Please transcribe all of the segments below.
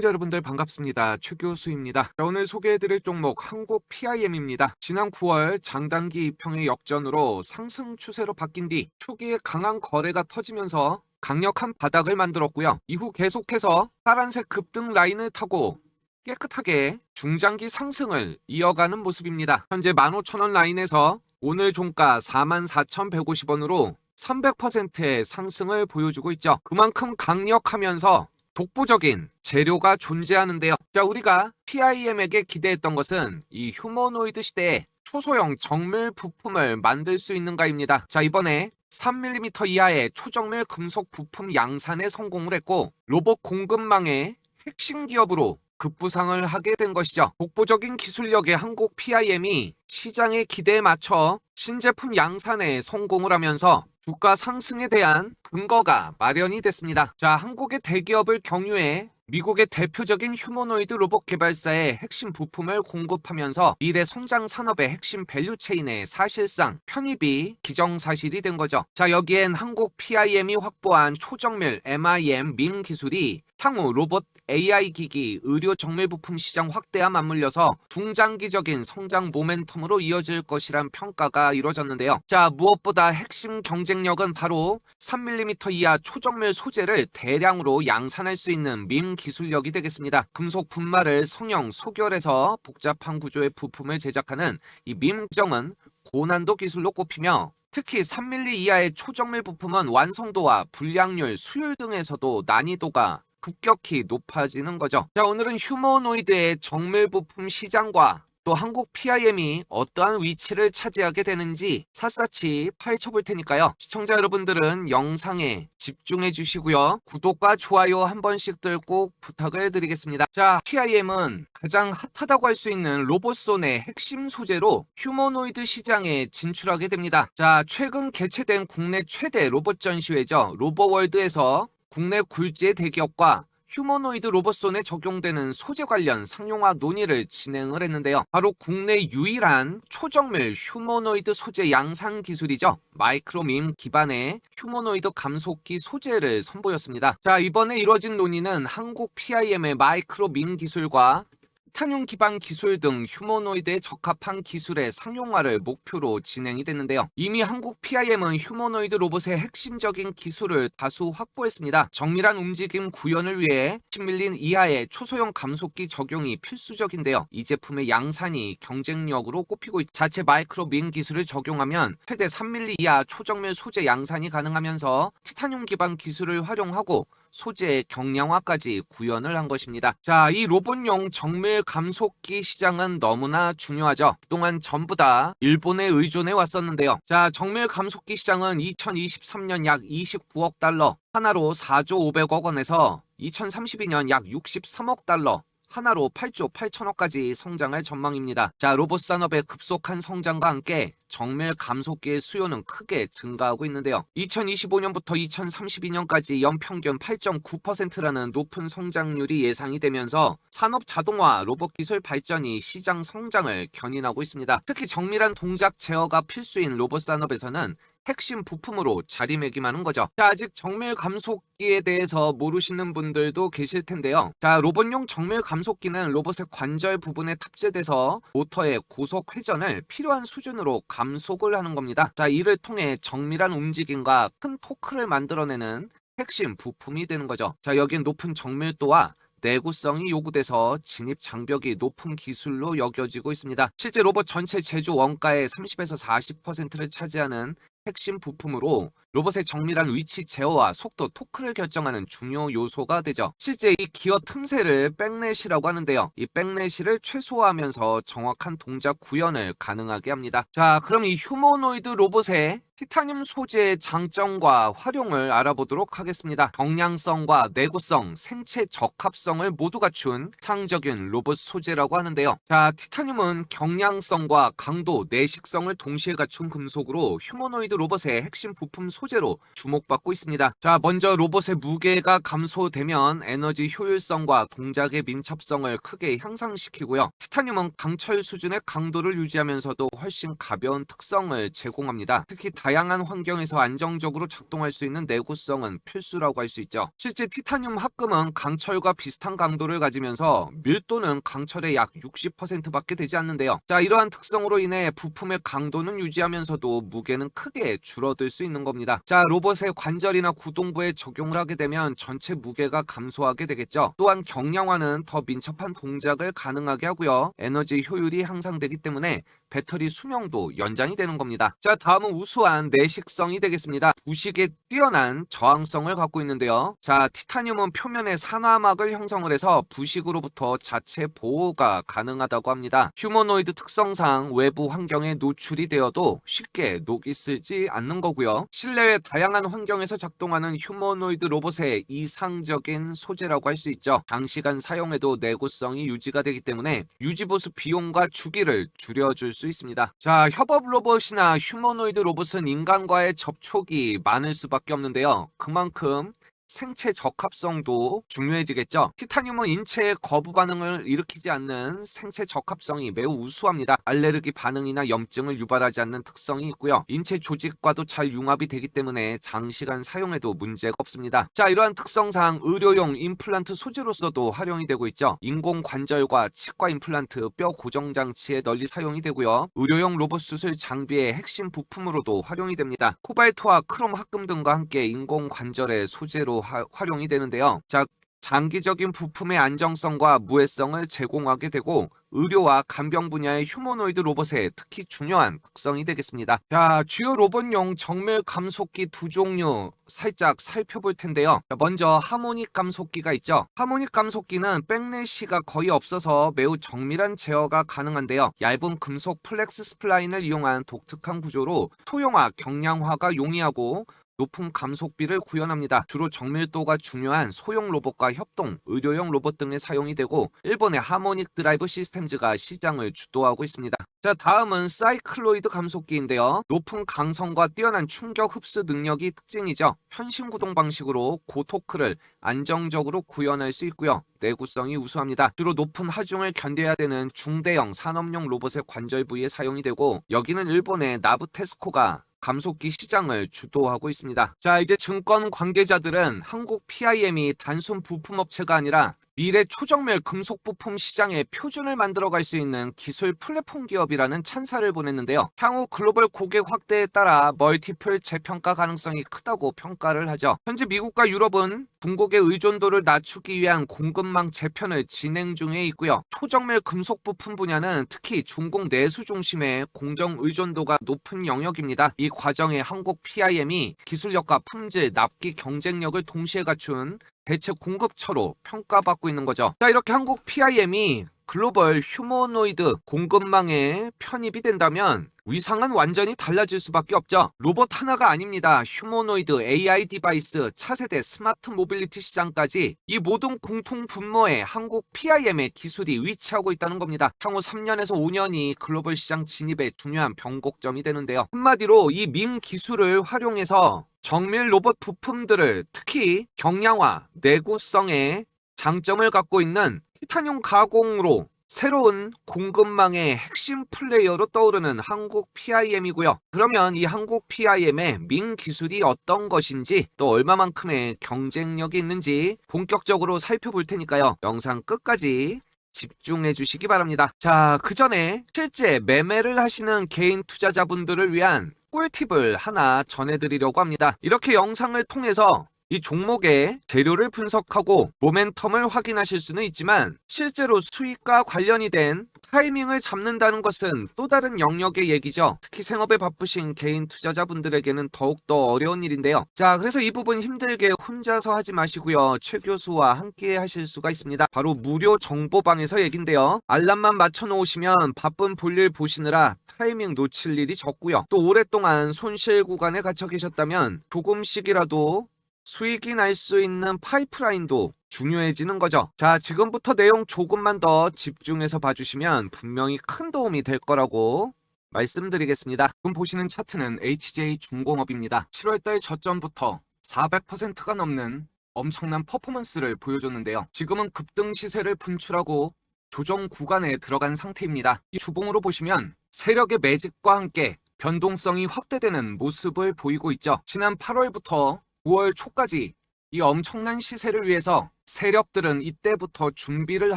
시청자 여러분들 반갑습니다. 최교수입니다. 오늘 소개해드릴 종목 한국 PIM입니다. 지난 9월 장단기 이평의 역전으로 상승 추세로 바뀐 뒤 초기에 강한 거래가 터지면서 강력한 바닥을 만들었고요. 이후 계속해서 파란색 급등 라인을 타고 깨끗하게 중장기 상승을 이어가는 모습입니다. 현재 15,000원 라인에서 오늘 종가 44,150원으로 300%의 상승을 보여주고 있죠. 그만큼 강력하면서 독보적인 재료가 존재하는데요. 자, 우리가 PIM에게 기대했던 것은 이 휴머노이드 시대에 초소형 정밀 부품을 만들 수 있는가입니다. 자, 이번에 3mm 이하의 초정밀 금속 부품 양산에 성공을 했고 로봇 공급망의 핵심 기업으로 급부상을 하게 된 것이죠. 독보적인 기술력의 한국 PIM이 시장의 기대에 맞춰 신제품 양산에 성공을 하면서 주가 상승에 대한 근거가 마련이 됐습니다. 자, 한국의 대기업을 경유해 미국의 대표적인 휴머노이드 로봇 개발사의 핵심 부품을 공급하면서 미래 성장 산업의 핵심 밸류체인에 사실상 편입이 기정사실이 된 거죠. 자, 여기엔 한국 PIM이 확보한 초정밀 MIM 밈 기술이 향후 로봇 AI 기기, 의료 정밀 부품 시장 확대와 맞물려서 중장기적인 성장 모멘텀으로 이어질 것이란 평가가 이루어졌는데요. 자, 무엇보다 핵심 경쟁력은 바로 3mm 이하 초정밀 소재를 대량으로 양산할 수 있는 밈 기술력이 되겠습니다. 금속 분말을 성형, 소결해서 복잡한 구조의 부품을 제작하는 이 밈 구정은 고난도 기술로 꼽히며 특히 3mm 이하의 초정밀 부품은 완성도와 불량률, 수율 등에서도 난이도가 급격히 높아지는 거죠. 자, 오늘은 휴머노이드의 정밀 부품 시장과 또 한국 PIM이 어떠한 위치를 차지하게 되는지 샅샅이 파헤쳐 볼 테니까요. 시청자 여러분들은 영상에 집중해 주시고요. 구독과 좋아요 한 번씩들 꼭 부탁을 드리겠습니다. 자, PIM은 가장 핫하다고 할 수 있는 로봇손의 핵심 소재로 휴머노이드 시장에 진출하게 됩니다. 자, 최근 개최된 국내 최대 로봇 전시회죠. 로보월드에서 국내 굴지의 대기업과 휴머노이드 로봇손에 적용되는 소재 관련 상용화 논의를 진행을 했는데요. 바로 국내 유일한 초정밀 휴머노이드 소재 양산 기술이죠. 마이크로밈 기반의 휴머노이드 감속기 소재를 선보였습니다. 자, 이번에 이뤄진 논의는 한국 PIM의 마이크로밈 기술과 티타늄 기반 기술 등 휴머노이드에 적합한 기술의 상용화를 목표로 진행이 됐는데요. 이미 한국 PIM은 휴머노이드 로봇의 핵심적인 기술을 다수 확보했습니다. 정밀한 움직임 구현을 위해 10mm 이하의 초소형 감속기 적용이 필수적인데요. 이 제품의 양산이 경쟁력으로 꼽히고 자체 마이크로민 기술을 적용하면 최대 3mm 이하 초정밀 소재 양산이 가능하면서 티타늄 기반 기술을 활용하고 소재의 경량화까지 구현을 한 것입니다. 자, 이 로봇용 정밀 감속기 시장은 너무나 중요하죠. 그동안 전부 다 일본에 의존해 왔었는데요. 자, 정밀 감속기 시장은 2023년 약 29억 달러, 하나로 4조 500억 원에서 2032년 약 63억 달러, 하나로 8조 8천억까지 성장할 전망입니다. 자, 로봇 산업의 급속한 성장과 함께 정밀 감속기의 수요는 크게 증가하고 있는데요. 2025년부터 2032년까지 연평균 8.9%라는 높은 성장률이 예상이 되면서 산업 자동화, 로봇 기술 발전이 시장 성장을 견인하고 있습니다. 특히 정밀한 동작 제어가 필수인 로봇 산업에서는 핵심 부품으로 자리매김하는 거죠. 자, 아직 정밀 감속기에 대해서 모르시는 분들도 계실 텐데요. 자, 로봇용 정밀 감속기는 로봇의 관절 부분에 탑재돼서 모터의 고속 회전을 필요한 수준으로 감속을 하는 겁니다. 자, 이를 통해 정밀한 움직임과 큰 토크를 만들어내는 핵심 부품이 되는 거죠. 자, 여기엔 높은 정밀도와 내구성이 요구돼서 진입 장벽이 높은 기술로 여겨지고 있습니다. 실제 로봇 전체 제조 원가의 30에서 40%를 차지하는 핵심 부품으로 로봇의 정밀한 위치 제어와 속도, 토크를 결정하는 중요 요소가 되죠. 실제 이 기어 틈새를 백넷이라고 하는데요. 이 백넷을 최소화하면서 정확한 동작 구현을 가능하게 합니다. 자, 그럼 이 휴머노이드 로봇의 티타늄 소재의 장점과 활용을 알아보도록 하겠습니다. 경량성과 내구성, 생체 적합성을 모두 갖춘 상적인 로봇 소재라고 하는데요. 자, 티타늄은 경량성과 강도, 내식성을 동시에 갖춘 금속으로 휴머노이드 로봇의 핵심 부품 소재로 주목받고 있습니다. 자, 먼저 로봇의 무게가 감소되면 에너지 효율성과 동작의 민첩성을 크게 향상시키고요. 티타늄은 강철 수준의 강도를 유지하면서도 훨씬 가벼운 특성을 제공합니다. 특히 다양한 환경에서 안정적으로 작동할 수 있는 내구성은 필수라고 할 수 있죠. 실제 티타늄 합금은 강철과 비슷한 강도를 가지면서 밀도는 강철의 약 60%밖에 되지 않는데요. 자, 이러한 특성으로 인해 부품의 강도는 유지하면서도 무게는 크게 줄어들 수 있는 겁니다. 자, 로봇의 관절이나 구동부에 적용을 하게 되면 전체 무게가 감소하게 되겠죠. 또한 경량화는 더 민첩한 동작을 가능하게 하고요. 에너지 효율이 향상되기 때문에 배터리 수명도 연장이 되는 겁니다. 자, 다음은 우수한 내식성이 되겠습니다. 부식에 뛰어난 저항성을 갖고 있는데요. 자, 티타늄은 표면에 산화막을 형성을 해서 부식으로부터 자체 보호가 가능하다고 합니다. 휴머노이드 특성상 외부 환경에 노출이 되어도 쉽게 녹이 슬지 않는 거고요. 실내외 다양한 환경에서 작동하는 휴머노이드 로봇의 이상적인 소재라고 할 수 있죠. 장시간 사용해도 내구성이 유지가 되기 때문에 유지보수 비용과 주기를 줄여줄 수 있습니다. 자, 협업 로봇이나 휴머노이드 로봇은 인간과의 접촉이 많을 수밖에 없는데요. 그만큼 생체 적합성도 중요해지겠죠. 티타늄은 인체의 거부 반응을 일으키지 않는 생체 적합성이 매우 우수합니다. 알레르기 반응이나 염증을 유발하지 않는 특성이 있고요. 인체 조직과도 잘 융합이 되기 때문에 장시간 사용해도 문제가 없습니다. 자, 이러한 특성상 의료용 임플란트 소재로서도 활용이 되고 있죠. 인공관절과 치과 임플란트, 뼈 고정 장치에 널리 사용이 되고요. 의료용 로봇 수술 장비의 핵심 부품으로도 활용이 됩니다. 코발트와 크롬 합금 등과 함께 인공관절의 소재로 활용이 되는데요. 자, 장기적인 부품의 안정성과 무해성을 제공하게 되고 의료와 간병 분야의 휴머노이드 로봇의 특히 중요한 특성이 되겠습니다. 자, 주요 로봇용 정밀 감속기 두 종류 살짝 살펴볼 텐데요. 자, 먼저 하모닉 감속기가 있죠. 하모닉 감속기는 백래시가 거의 없어서 매우 정밀한 제어가 가능한데요. 얇은 금속 플렉스 스플라인을 이용한 독특한 구조로 소형화, 경량화가 용이하고 높은 감속비를 구현합니다. 주로 정밀도가 중요한 소형 로봇과 협동, 의료용 로봇 등에 사용이 되고 일본의 하모닉 드라이브 시스템즈가 시장을 주도하고 있습니다. 자, 다음은 사이클로이드 감속기인데요. 높은 강성과 뛰어난 충격 흡수 능력이 특징이죠. 현신 구동 방식으로 고토크를 안정적으로 구현할 수 있고요. 내구성이 우수합니다. 주로 높은 하중을 견뎌야 되는 중대형 산업용 로봇의 관절 부위에 사용이 되고 여기는 일본의 나부테스코가 감속기 시장을 주도하고 있습니다. 자, 이제 증권 관계자들은 한국 PIM이 단순 부품업체가 아니라 미래 초정밀 금속 부품 시장의 표준을 만들어갈 수 있는 기술 플랫폼 기업이라는 찬사를 보냈는데요. 향후 글로벌 고객 확대에 따라 멀티플 재평가 가능성이 크다고 평가를 하죠. 현재 미국과 유럽은 중국의 의존도를 낮추기 위한 공급망 재편을 진행 중에 있고요. 초정밀 금속 부품 분야는 특히 중국 내수 중심의 공정 의존도가 높은 영역입니다. 이 과정에 한국 PIM이 기술력과 품질, 납기 경쟁력을 동시에 갖춘 대체 공급처로 평가받고 있는 거죠. 자, 이렇게 한국 PIM이 글로벌 휴머노이드 공급망에 편입이 된다면 위상은 완전히 달라질 수밖에 없죠. 로봇 하나가 아닙니다. 휴머노이드, AI 디바이스, 차세대 스마트 모빌리티 시장까지 이 모든 공통 분모에 한국 PIM의 기술이 위치하고 있다는 겁니다. 향후 3년에서 5년이 글로벌 시장 진입의 중요한 변곡점이 되는데요. 한마디로 이 밈 기술을 활용해서 정밀 로봇 부품들을 특히 경량화, 내구성의 장점을 갖고 있는 티타늄 가공으로 새로운 공급망의 핵심 플레이어로 떠오르는 한국 PIM이고요. 그러면 이 한국 PIM의 민 기술이 어떤 것인지 또 얼마만큼의 경쟁력이 있는지 본격적으로 살펴볼 테니까요. 영상 끝까지 집중해 주시기 바랍니다. 자, 그 전에 실제 매매를 하시는 개인 투자자분들을 위한 꿀팁을 하나 전해드리려고 합니다. 이렇게 영상을 통해서 이 종목의 재료를 분석하고 모멘텀을 확인하실 수는 있지만 실제로 수익과 관련이 된 타이밍을 잡는다는 것은 또 다른 영역의 얘기죠. 특히 생업에 바쁘신 개인 투자자분들에게는 더욱더 어려운 일인데요. 자, 그래서 이 부분 힘들게 혼자서 하지 마시고요. 최 교수와 함께 하실 수가 있습니다. 바로 무료 정보방에서 얘긴데요. 알람만 맞춰 놓으시면 바쁜 볼일 보시느라 타이밍 놓칠 일이 적고요. 또 오랫동안 손실 구간에 갇혀 계셨다면 조금씩이라도 수익이 날 수 있는 파이프라인도 중요해지는 거죠. 자, 지금부터 내용 조금만 더 집중해서 봐주시면 분명히 큰 도움이 될 거라고 말씀드리겠습니다. 지금 보시는 차트는 HJ중공업입니다. 7월달 저점부터 400%가 넘는 엄청난 퍼포먼스를 보여줬는데요. 지금은 급등 시세를 분출하고 조정 구간에 들어간 상태입니다. 이 주봉으로 보시면 세력의 매집과 함께 변동성이 확대되는 모습을 보이고 있죠. 지난 8월부터 9월 초까지 이 엄청난 시세를 위해서 세력들은 이때부터 준비를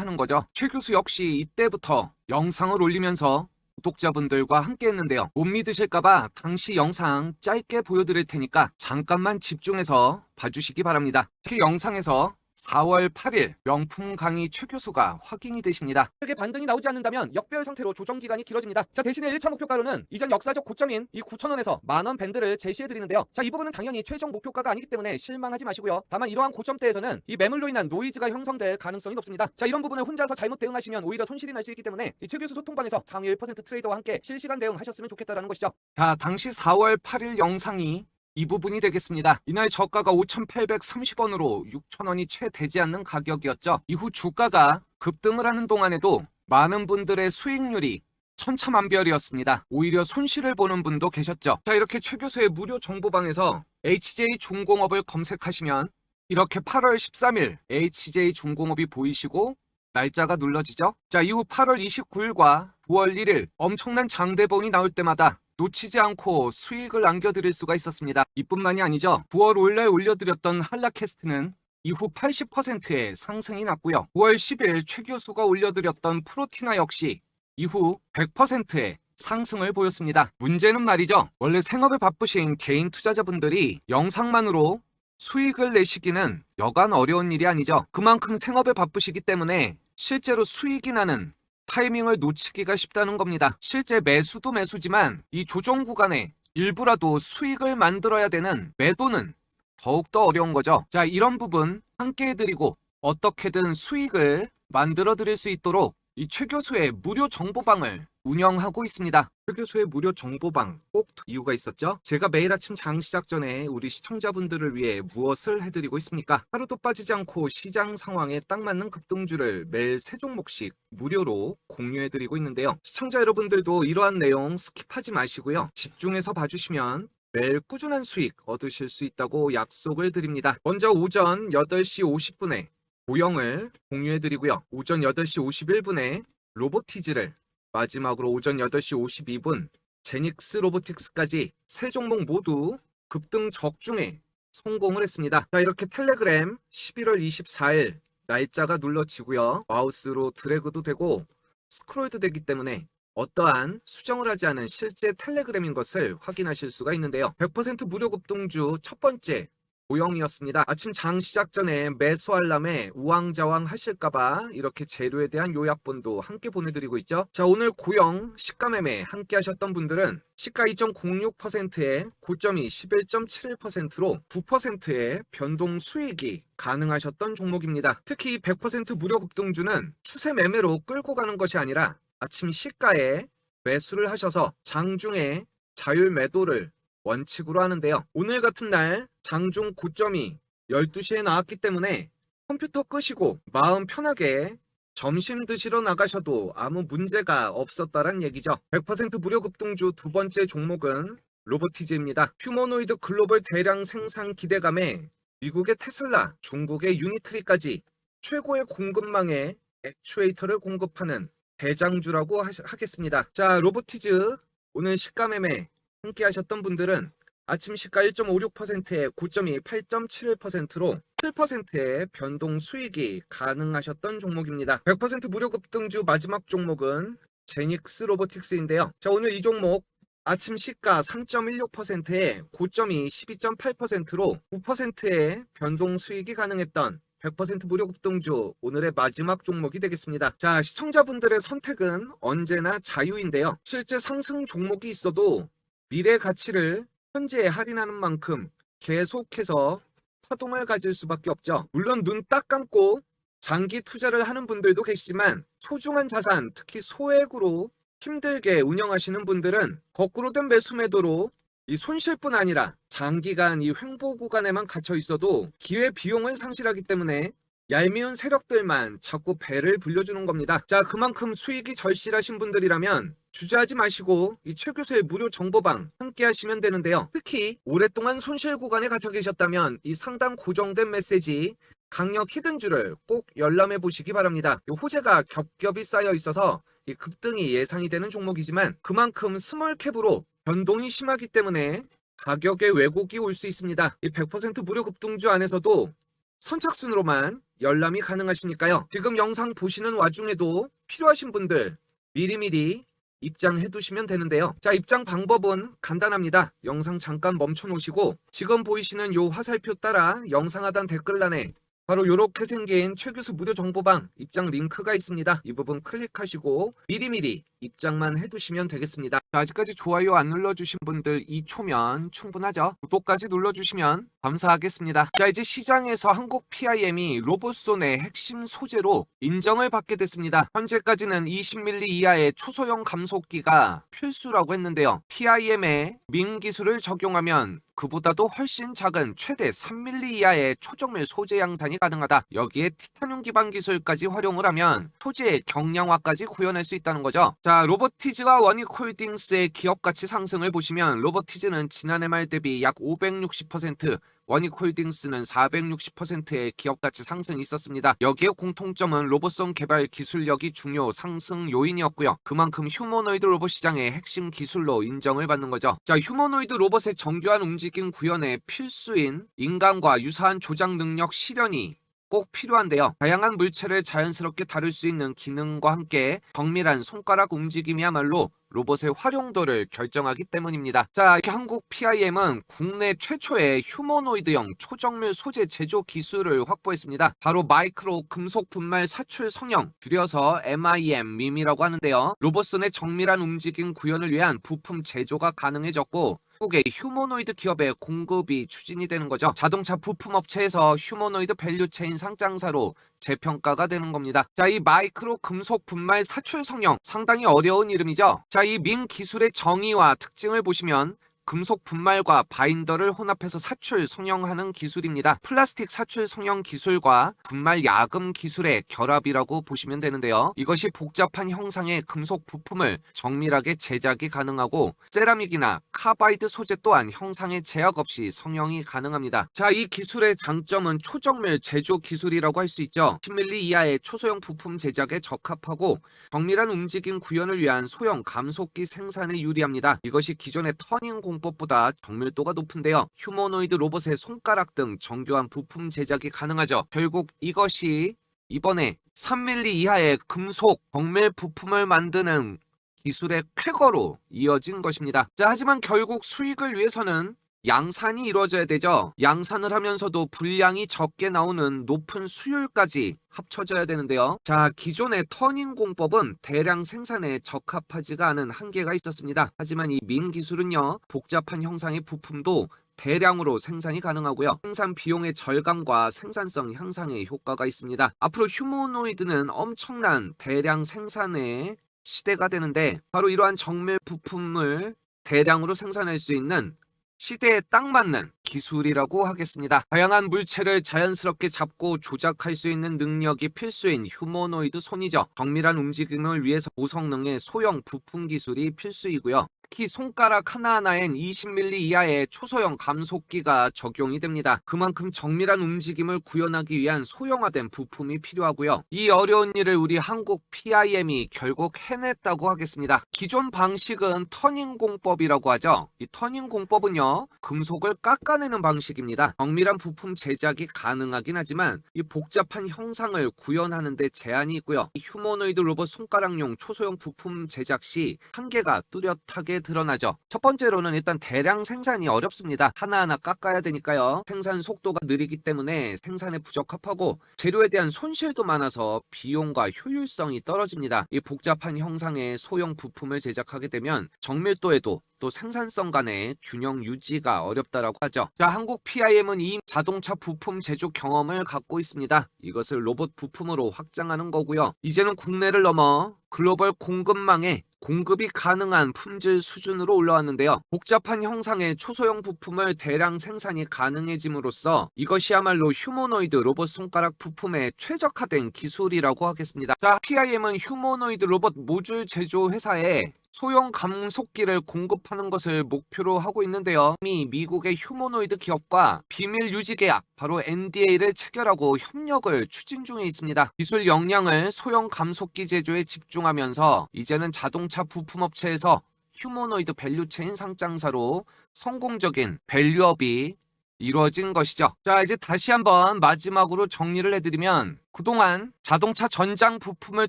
하는 거죠. 최 교수 역시 이때부터 영상을 올리면서 구독자분들과 함께 했는데요. 못 믿으실까봐 당시 영상 짧게 보여드릴 테니까 잠깐만 집중해서 봐주시기 바랍니다. 특히 영상에서 4월 8일 명품 강의 최 교수가 확인이 되십니다. 크게 반등이 나오지 않는다면 역별 상태로 조정 기간이 길어집니다. 자, 대신에 1차 목표가로는 이전 역사적 고점인 이 9,000원에서 만원 밴드를 제시해 드리는데요. 자, 이 부분은 당연히 최종 목표가가 아니기 때문에 실망하지 마시고요. 다만 이러한 고점대에서는 이 매물로 인한 노이즈가 형성될 가능성이 높습니다. 자, 이런 부분을 혼자서 잘못 대응하시면 오히려 손실이 날 수 있기 때문에 이 최 교수 소통방에서 상위 1% 트레이더와 함께 실시간 대응하셨으면 좋겠다라는 것이죠. 자, 당시 4월 8일 영상이 이 부분이 되겠습니다. 이날 저가가 5,830원으로 6,000원이 채 되지 않는 가격이었죠. 이후 주가가 급등을 하는 동안에도 많은 분들의 수익률이 천차만별이었습니다. 오히려 손실을 보는 분도 계셨죠. 자, 이렇게 최 교수의 무료 정보방에서 HJ중공업을 검색하시면 이렇게 8월 13일 HJ중공업이 보이시고 날짜가 눌러지죠. 자, 이후 8월 29일과 9월 1일 엄청난 장대본이 나올 때마다 놓치지 않고 수익을 안겨드릴 수가 있었습니다. 이뿐만이 아니죠. 9월 5일날 올려드렸던 한라캐스트는 이후 80%의 상승이 났고요. 9월 10일 최 교수가 올려드렸던 프로티나 역시 이후 100%의 상승을 보였습니다. 문제는 말이죠. 원래 생업에 바쁘신 개인 투자자분들이 영상만으로 수익을 내시기는 여간 어려운 일이 아니죠. 그만큼 생업에 바쁘시기 때문에 실제로 수익이 나는 타이밍을 놓치기가 쉽다는 겁니다. 실제 매수도 매수지만 이 조정 구간에 일부라도 수익을 만들어야 되는 매도는 더욱더 어려운 거죠. 자, 이런 부분 함께 해드리고 어떻게든 수익을 만들어 드릴 수 있도록 이 최 교수의 무료 정보방을 운영하고 있습니다. 최 교수의 무료 정보방 꼭 이유가 있었죠. 제가 매일 아침 장 시작 전에 우리 시청자분들을 위해 무엇을 해드리고 있습니까? 하루도 빠지지 않고 시장 상황에 딱 맞는 급등주를 매일 3종목씩 무료로 공유해드리고 있는데요. 시청자 여러분들도 이러한 내용 스킵하지 마시고요. 집중해서 봐주시면 매일 꾸준한 수익 얻으실 수 있다고 약속을 드립니다. 먼저 오전 8시 50분에 모형을 공유해드리고요. 오전 8시 51분에 로보티즈를, 마지막으로 오전 8시 52분 제닉스 로보틱스까지 3종목 모두 급등 적중에 성공을 했습니다. 자, 이렇게 텔레그램 11월 24일 날짜가 눌러지고요. 마우스로 드래그도 되고 스크롤도 되기 때문에 어떠한 수정을 하지 않은 실제 텔레그램인 것을 확인하실 수가 있는데요. 100% 무료 급등주 첫 번째 모형이었습니다. 아침 장 시작 전에 매수 알람에 우왕좌왕 하실까봐 이렇게 재료에 대한 요약본도 함께 보내드리고 있죠. 자, 오늘 고영 시가매매 함께 하셨던 분들은 시가 2.06%에 고점이 11.71%로 9%의 변동 수익이 가능하셨던 종목입니다. 특히 100% 무료 급등주는 추세 매매로 끌고 가는 것이 아니라 아침 시가에 매수를 하셔서 장중에 자율 매도를 원칙으로 하는데요. 오늘 같은 날 장중 고점이 12시에 나왔기 때문에 컴퓨터 끄시고 마음 편하게 점심 드시러 나가셔도 아무 문제가 없었다란 얘기죠. 100% 무료 급등주 두 번째 종목은 로보티즈입니다. 휴머노이드 글로벌 대량 생산 기대감에 미국의 테슬라, 중국의 유니트리까지 최고의 공급망에 액추에이터를 공급하는 대장주라고 하겠습니다. 자, 로보티즈 오늘 시가매매 함께 하셨던 분들은 아침 시가 1.56%에 고점이 8.71%로 7%의 변동 수익이 가능하셨던 종목입니다. 100% 무료 급등주 마지막 종목은 제닉스 로보틱스인데요. 자, 오늘 이 종목 아침 시가 3.16%에 고점이 12.8%로 9%의 변동 수익이 가능했던 100% 무료 급등주 오늘의 마지막 종목이 되겠습니다. 자, 시청자분들의 선택은 언제나 자유인데요. 실제 상승 종목이 있어도 미래 가치를 현재에 할인하는 만큼 계속해서 파동을 가질 수밖에 없죠. 물론 눈 딱 감고 장기 투자를 하는 분들도 계시지만 소중한 자산, 특히 소액으로 힘들게 운영하시는 분들은 거꾸로 된 매수 매도로 이 손실뿐 아니라 장기간 이 횡보 구간에만 갇혀 있어도 기회 비용을 상실하기 때문에 얄미운 세력들만 자꾸 배를 불려주는 겁니다. 자, 그만큼 수익이 절실하신 분들이라면 주저하지 마시고 이 최 교수의 무료 정보방 함께 하시면 되는데요. 특히 오랫동안 손실 구간에 갇혀 계셨다면 이 상단 고정된 메시지 강력 히든줄을 꼭 열람해 보시기 바랍니다. 이 호재가 겹겹이 쌓여 있어서 이 급등이 예상이 되는 종목이지만 그만큼 스몰캡으로 변동이 심하기 때문에 가격에 왜곡이 올 수 있습니다. 이 100% 무료 급등주 안에서도 선착순으로만 열람이 가능하시니까요. 지금 영상 보시는 와중에도 필요하신 분들 미리미리 입장해 두시면 되는데요. 자, 입장 방법은 간단합니다. 영상 잠깐 멈춰 놓으시고 지금 보이시는 요 화살표 따라 영상 하단 댓글란에 바로 요렇게 생긴 최 교수 무료 정보방 입장 링크가 있습니다. 이 부분 클릭하시고 미리미리 입장만 해두시면 되겠습니다. 자, 아직까지 좋아요 안 눌러주신 분들 2초면 충분하죠. 구독까지 눌러주시면 감사하겠습니다. 자, 이제 시장에서 한국 PIM이 로봇손의 핵심 소재로 인정을 받게 됐습니다. 현재까지는 20mm 이하의 초소형 감속기가 필수라고 했는데요. PIM의 민 기술을 적용하면 그보다도 훨씬 작은 최대 3mm 이하의 초정밀 소재 양산이 가능하다. 여기에 티타늄 기반 기술까지 활용을 하면 소재의 경량화까지 구현할 수 있다는 거죠. 자, 로보티즈와 원익홀딩스의 기업 가치 상승을 보시면 로보티즈는 지난해 말 대비 약 560%, 원익홀딩스는 460%의 기업가치 상승이 있었습니다. 여기에 공통점은 로봇성 개발 기술력이 중요 상승 요인이었고요. 그만큼 휴머노이드 로봇 시장의 핵심 기술로 인정을 받는 거죠. 자, 휴머노이드 로봇의 정교한 움직임 구현에 필수인 인간과 유사한 조작 능력 실현이 꼭 필요한데요. 다양한 물체를 자연스럽게 다룰 수 있는 기능과 함께 정밀한 손가락 움직임이야말로 로봇의 활용도를 결정하기 때문입니다. 자, 이렇게 한국 PIM은 국내 최초의 휴머노이드형 초정밀 소재 제조 기술을 확보했습니다. 바로 마이크로 금속 분말 사출 성형, 줄여서 MIM이라고 하는데요. 로봇손의 정밀한 움직임 구현을 위한 부품 제조가 가능해졌고 한국의 휴머노이드 기업의 공급이 추진이 되는 거죠. 자동차 부품 업체에서 휴머노이드 밸류체인 상장사로 재평가가 되는 겁니다. 자, 이 마이크로 금속 분말 사출 성형 상당히 어려운 이름이죠. 자, 이 민 기술의 정의와 특징을 보시면 금속 분말과 바인더를 혼합해서 사출 성형하는 기술입니다. 플라스틱 사출 성형 기술과 분말 야금 기술의 결합이라고 보시면 되는데요. 이것이 복잡한 형상의 금속 부품을 정밀하게 제작이 가능하고 세라믹이나 카바이드 소재 또한 형상의 제약 없이 성형이 가능합니다. 자, 이 기술의 장점은 초정밀 제조 기술이라고 할 수 있죠. 10mm 이하의 초소형 부품 제작에 적합하고 정밀한 움직임 구현을 위한 소형 감속기 생산에 유리합니다. 이것이 기존의 터닝 공법보다 정밀도가 높은데요. 휴머노이드 로봇의 손가락 등 정교한 부품 제작이 가능하죠. 결국 이것이 이번에 3mm 이하의 금속 정밀 부품을 만드는 기술의 쾌거로 이어진 것입니다. 자, 하지만 결국 수익을 위해서는 양산이 이루어져야 되죠. 양산을 하면서도 분량이 적게 나오는 높은 수율까지 합쳐져야 되는데요. 자, 기존의 터닝 공법은 대량 생산에 적합하지가 않은 한계가 있었습니다. 하지만 이 민 기술은요, 복잡한 형상의 부품도 대량으로 생산이 가능하고요. 생산 비용의 절감과 생산성 향상에 효과가 있습니다. 앞으로 휴머노이드는 엄청난 대량 생산의 시대가 되는데 바로 이러한 정밀 부품을 대량으로 생산할 수 있는 시대에 딱 맞는 기술이라고 하겠습니다. 다양한 물체를 자연스럽게 잡고 조작할 수 있는 능력이 필수인 휴머노이드 손이죠. 정밀한 움직임을 위해서 고성능의 소형 부품 기술이 필수이고요. 특히 손가락 하나하나엔 20mm 이하의 초소형 감속기가 적용이 됩니다. 그만큼 정밀한 움직임을 구현하기 위한 소형화된 부품이 필요하고요. 이 어려운 일을 우리 한국 PIM이 결국 해냈다고 하겠습니다. 기존 방식은 터닝 공법이라고 하죠. 이 터닝 공법은요, 금속을 깎아내는 방식입니다. 정밀한 부품 제작이 가능하긴 하지만 이 복잡한 형상을 구현하는 데 제한이 있고요. 이 휴머노이드 로봇 손가락용 초소형 부품 제작 시 한계가 뚜렷하게 드러나죠. 첫 번째로는 일단 대량 생산이 어렵습니다. 하나하나 깎아야 되니까요. 생산 속도가 느리기 때문에 생산에 부적합하고 재료에 대한 손실도 많아서 비용과 효율성이 떨어집니다. 이 복잡한 형상의 소형 부품을 제작하게 되면 정밀도에도 또 생산성 간의 균형 유지가 어렵다라고 하죠. 자, 한국 PIM은 이 자동차 부품 제조 경험을 갖고 있습니다. 이것을 로봇 부품으로 확장하는 거고요. 이제는 국내를 넘어 글로벌 공급망에 공급이 가능한 품질 수준으로 올라왔는데요. 복잡한 형상의 초소형 부품을 대량 생산이 가능해짐으로써 이것이야말로 휴머노이드 로봇 손가락 부품에 최적화된 기술이라고 하겠습니다. 자, PIM은 휴머노이드 로봇 모듈 제조 회사에 소형 감속기를 공급하는 것을 목표로 하고 있는데요. 이미 미국의 휴머노이드 기업과 비밀 유지 계약, 바로 NDA를 체결하고 협력을 추진 중에 있습니다. 기술 역량을 소형 감속기 제조에 집중하면서 이제는 자동차 부품업체에서 휴머노이드 밸류체인 상장사로 성공적인 밸류업이 이루어진 것이죠. 자, 이제 다시 한번 마지막으로 정리를 해드리면 그동안 자동차 전장 부품을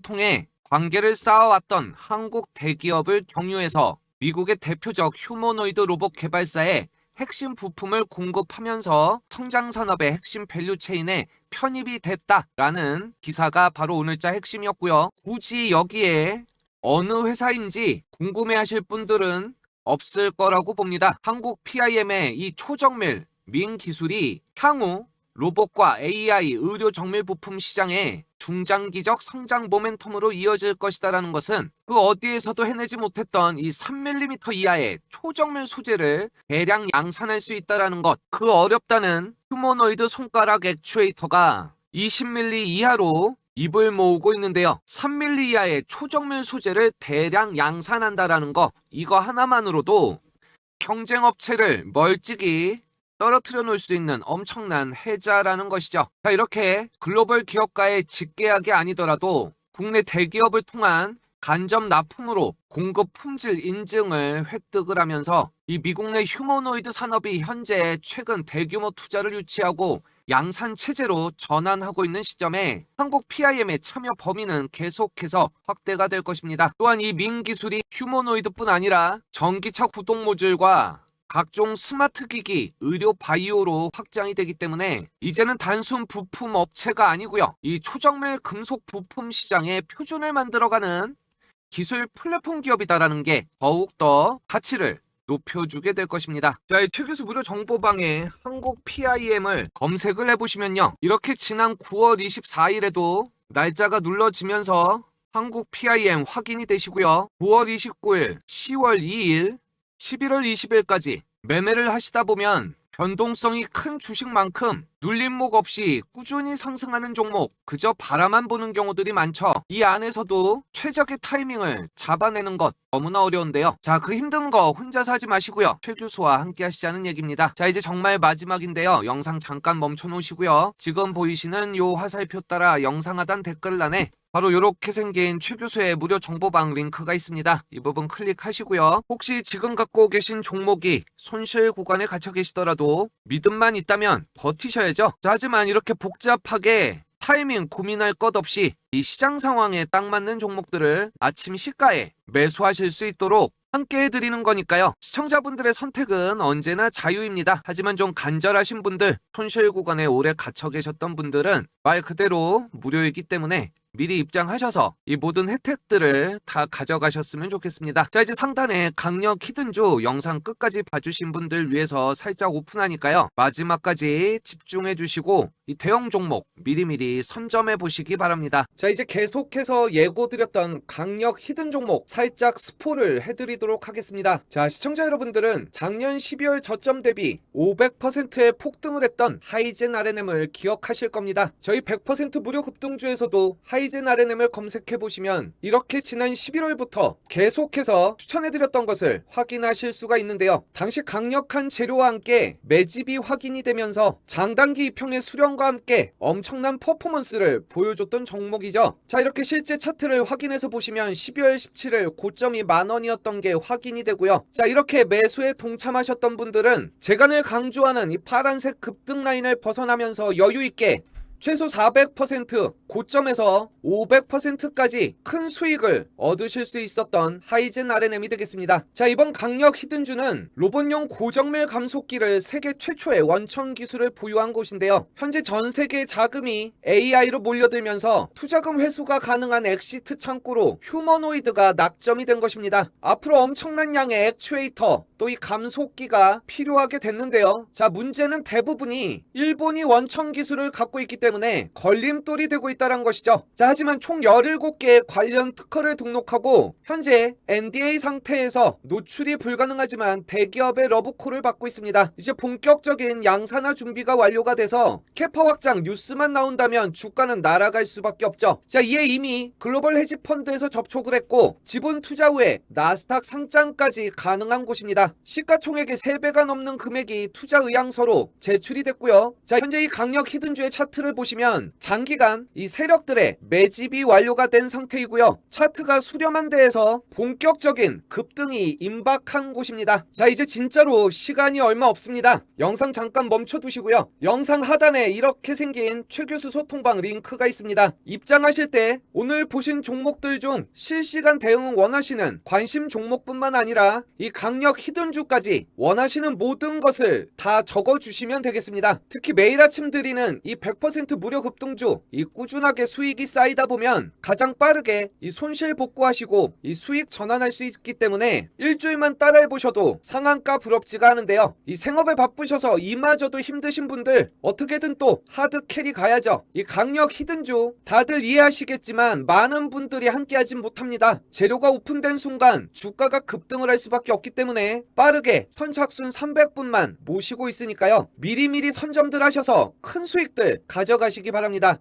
통해 관계를 쌓아왔던 한국 대기업을 경유해서 미국의 대표적 휴머노이드 로봇 개발사에 핵심 부품을 공급하면서 성장 산업의 핵심 밸류체인에 편입이 됐다라는 기사가 바로 오늘자 핵심이었고요. 굳이 여기에 어느 회사인지 궁금해하실 분들은 없을 거라고 봅니다. 한국 PIM의 이 초정밀 민 기술이 향후 로봇과 AI 의료 정밀 부품 시장에 중장기적 성장 모멘텀으로 이어질 것이다라는 것은 그 어디에서도 해내지 못했던 이 3mm 이하의 초정밀 소재를 대량 양산할 수 있다라는 것, 그 어렵다는 휴머노이드 손가락 액추에이터가 20mm 이하로 입을 모으고 있는데요. 3mm 이하의 초정밀 소재를 대량 양산한다라는 것, 이거 하나만으로도 경쟁 업체를 멀찍이 떨어뜨려 놓을 수 있는 엄청난 해자라는 것이죠. 자, 이렇게 글로벌 기업과의 직계약이 아니더라도 국내 대기업을 통한 간접 납품으로 공급 품질 인증을 획득을 하면서 이 미국 내 휴머노이드 산업이 현재 최근 대규모 투자를 유치하고 양산 체제로 전환하고 있는 시점에 한국 PIM의 참여 범위는 계속해서 확대가 될 것입니다. 또한 이 민 기술이 휴머노이드뿐 아니라 전기차 구동 모듈과 각종 스마트 기기, 의료 바이오로 확장이 되기 때문에 이제는 단순 부품 업체가 아니고요. 이 초정밀 금속 부품 시장의 표준을 만들어가는 기술 플랫폼 기업이다라는 게 더욱더 가치를 높여주게 될 것입니다. 자, 이 최교수 무료 정보방에 한국 PIM을 검색을 해보시면요. 이렇게 지난 9월 24일에도 날짜가 눌러지면서 한국 PIM 확인이 되시고요. 9월 29일, 10월 2일, 11월 20일까지 매매를 하시다 보면 변동성이 큰 주식만큼 눌림목 없이 꾸준히 상승하는 종목, 그저 바라만 보는 경우들이 많죠. 이 안에서도 최적의 타이밍을 잡아내는 것 너무나 어려운데요. 자, 그 힘든 거 혼자서 하지 마시고요. 최 교수와 함께 하시자는 얘기입니다. 자, 이제 정말 마지막인데요. 영상 잠깐 멈춰 놓으시고요. 지금 보이시는 요 화살표 따라 영상 하단 댓글란에 바로 이렇게 생긴 최 교수의 무료 정보방 링크가 있습니다. 이 부분 클릭하시고요. 혹시 지금 갖고 계신 종목이 손실 구간에 갇혀 계시더라도 믿음만 있다면 버티셔야죠. 자, 하지만 이렇게 복잡하게 타이밍 고민할 것 없이 이 시장 상황에 딱 맞는 종목들을 아침 시가에 매수하실 수 있도록 함께 해드리는 거니까요. 시청자분들의 선택은 언제나 자유입니다. 하지만 좀 간절하신 분들, 손실 구간에 오래 갇혀 계셨던 분들은 말 그대로 무료이기 때문에 미리 입장하셔서 이 모든 혜택들을 다 가져가셨으면 좋겠습니다. 자, 이제 상단에 강력 히든주 영상 끝까지 봐주신 분들 위해서 살짝 오픈하니까요. 마지막까지 집중해 주시고 이 대형 종목 미리미리 선점해 보시기 바랍니다. 자, 이제 계속해서 예고드렸던 강력 히든 종목 살짝 스포를 해드리도록 하겠습니다. 자, 시청자 여러분들은 작년 12월 저점 대비 500%의 폭등을 했던 하이젠 RNM을 기억하실 겁니다. 저희 100% 무료 급등주에서도 하이젠 RNM을 검색해 보시면 이렇게 지난 11월부터 계속해서 추천해드렸던 것을 확인하실 수가 있는데요. 당시 강력한 재료와 함께 매집이 확인이 되면서 장단기 이평의 수렴과 함께 엄청난 퍼포먼스를 보여줬던 종목이죠. 자, 이렇게 실제 차트를 확인해서 보시면 12월 17일 고점이 10,000원이었던 게 확인이 되고요. 자, 이렇게 매수에 동참하셨던 분들은 제가 늘 강조하는 이 파란색 급등 라인을 벗어나면서 여유있게 최소 400% 고점에서 500%까지 큰 수익을 얻으실 수 있었던 하이젠 RNM이 되겠습니다. 자, 이번 강력 히든주는 로봇용 고정밀 감속기를 세계 최초의 원천 기술을 보유한 곳인데요. 현재 전 세계 자금이 AI로 몰려들면서 투자금 회수가 가능한 엑시트 창구로 휴머노이드가 낙점이 된 것입니다. 앞으로 엄청난 양의 액추에이터, 또 이 감속기가 필요하게 됐는데요. 자, 문제는 대부분이 일본이 원천 기술을 갖고 있기 때문에 걸림돌이 되고 있다는 것이죠. 자, 하지만 총 17개의 관련 특허를 등록하고 현재 NDA 상태에서 노출이 불가능하지만 대기업의 러브콜을 받고 있습니다. 이제 본격적인 양산화 준비가 완료가 돼서 캐파 확장 뉴스만 나온다면 주가는 날아갈 수밖에 없죠. 자, 이에 이미 글로벌 헤지 펀드에서 접촉을 했고 지분 투자 후에 나스닥 상장까지 가능한 곳입니다. 시가총액의 3배가 넘는 금액이 투자 의향서로 제출이 됐고요. 자, 현재 이 강력 히든주의 차트를 보시면 장기간 이 세력들의 매집이 완료가 된 상태이고요. 차트가 수렴한 데에서 본격적인 급등이 임박한 곳입니다. 자, 이제 진짜로 시간이 얼마 없습니다. 영상 잠깐 멈춰 두시고요. 영상 하단에 이렇게 생긴 최 교수 소통방 링크가 있습니다. 입장하실 때 오늘 보신 종목들 중 실시간 대응을 원하시는 관심 종목뿐만 아니라 이 강력 히든주까지 원하시는 모든 것을 다 적어주시면 되겠습니다. 특히 매일 아침 드리는 이 100% 무료 급등주, 이 꾸준하게 수익이 쌓이다 보면 가장 빠르게 이 손실 복구하시고 이 수익 전환할 수 있기 때문에 일주일만 따라해보셔도 상한가 부럽지가 않은데요. 이 생업에 바쁘셔서 이마저도 힘드신 분들 어떻게든 또 하드 캐리 가야죠. 이 강력 히든주 다들 이해하시겠지만 많은 분들이 함께하진 못합니다. 재료가 오픈된 순간 주가가 급등을 할 수밖에 없기 때문에 빠르게 선착순 300분만 모시고 있으니까요. 미리미리 선점들 하셔서 큰 수익들 가져가시기 바랍니다.